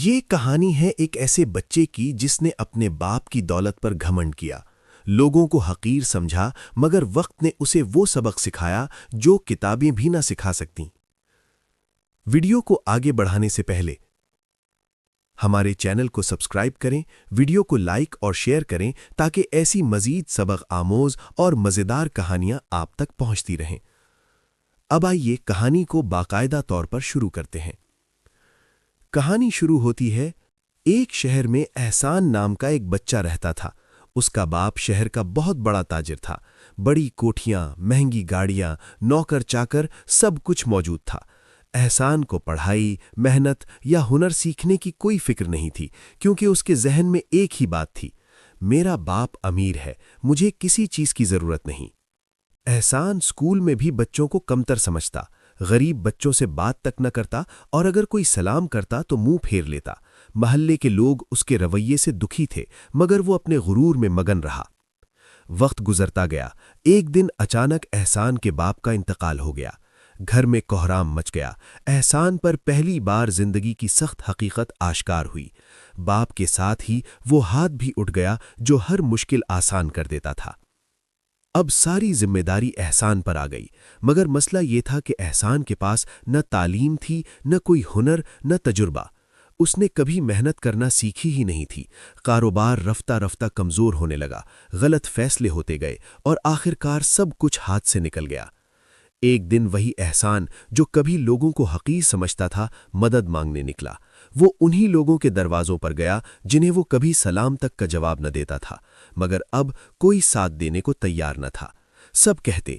یہ کہانی ہے ایک ایسے بچے کی جس نے اپنے باپ کی دولت پر گھمنڈ کیا، لوگوں کو حقیر سمجھا، مگر وقت نے اسے وہ سبق سکھایا جو کتابیں بھی نہ سکھا سکتیں۔ ویڈیو کو آگے بڑھانے سے پہلے ہمارے چینل کو سبسکرائب کریں، ویڈیو کو لائک اور شیئر کریں تاکہ ایسی مزید سبق آموز اور مزیدار کہانیاں آپ تک پہنچتی رہیں۔ اب آئیے کہانی کو باقاعدہ طور پر شروع کرتے ہیں۔ کہانی شروع ہوتی ہے، ایک شہر میں احسان نام کا ایک بچہ رہتا تھا۔ اس کا باپ شہر کا بہت بڑا تاجر تھا، بڑی کوٹھیاں، مہنگی گاڑیاں، نوکر چاکر، سب کچھ موجود تھا۔ احسان کو پڑھائی، محنت یا ہنر سیکھنے کی کوئی فکر نہیں تھی، کیونکہ اس کے ذہن میں ایک ہی بات تھی، میرا باپ امیر ہے، مجھے کسی چیز کی ضرورت نہیں۔ احسان اسکول میں بھی بچوں کو کمتر سمجھتا، غریب بچوں سے بات تک نہ کرتا، اور اگر کوئی سلام کرتا تو منہ پھیر لیتا۔ محلے کے لوگ اس کے رویے سے دکھی تھے، مگر وہ اپنے غرور میں مگن رہا۔ وقت گزرتا گیا، ایک دن اچانک احسان کے باپ کا انتقال ہو گیا۔ گھر میں کوہرام مچ گیا۔ احسان پر پہلی بار زندگی کی سخت حقیقت آشکار ہوئی۔ باپ کے ساتھ ہی وہ ہاتھ بھی اٹھ گیا جو ہر مشکل آسان کر دیتا تھا۔ اب ساری ذمہ داری احسان پر آ گئی، مگر مسئلہ یہ تھا کہ احسان کے پاس نہ تعلیم تھی، نہ کوئی ہنر، نہ تجربہ۔ اس نے کبھی محنت کرنا سیکھی ہی نہیں تھی۔ کاروبار رفتہ رفتہ کمزور ہونے لگا، غلط فیصلے ہوتے گئے، اور آخرکار سب کچھ ہاتھ سے نکل گیا۔ ایک دن وہی احسان جو کبھی لوگوں کو حقیر سمجھتا تھا، مدد مانگنے نکلا۔ وہ انہی لوگوں کے دروازوں پر گیا جنہیں وہ کبھی سلام تک کا جواب نہ دیتا تھا، مگر اب کوئی ساتھ دینے کو تیار نہ تھا۔ سب کہتے،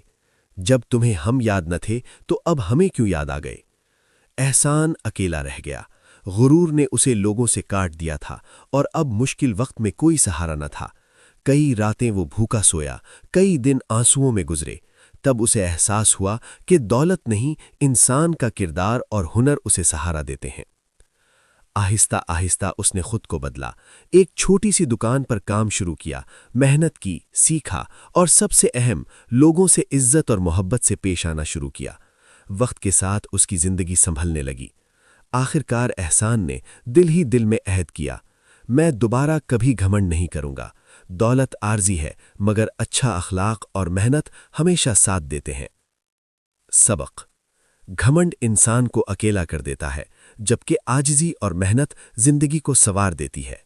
جب تمہیں ہم یاد نہ تھے تو اب ہمیں کیوں یاد آ گئے؟ احسان اکیلا رہ گیا۔ غرور نے اسے لوگوں سے کاٹ دیا تھا، اور اب مشکل وقت میں کوئی سہارا نہ تھا۔ کئی راتیں وہ بھوکا سویا، کئی دن آنسوؤں میں گزرے۔ تب اسے احساس ہوا کہ دولت نہیں، انسان کا کردار اور ہنر اسے سہارا دیتے ہیں۔ آہستہ آہستہ اس نے خود کو بدلا، ایک چھوٹی سی دکان پر کام شروع کیا، محنت کی، سیکھا، اور سب سے اہم، لوگوں سے عزت اور محبت سے پیش آنا شروع کیا۔ وقت کے ساتھ اس کی زندگی سنبھلنے لگی۔ آخرکار احسان نے دل ہی دل میں عہد کیا، میں دوبارہ کبھی گھمنڈ نہیں کروں گا۔ دولت عارضی ہے، مگر اچھا اخلاق اور محنت ہمیشہ ساتھ دیتے ہیں۔ سبق: گھمنڈ انسان کو اکیلا کر دیتا ہے، جبکہ عاجزی اور محنت زندگی کو سنوار دیتی ہے۔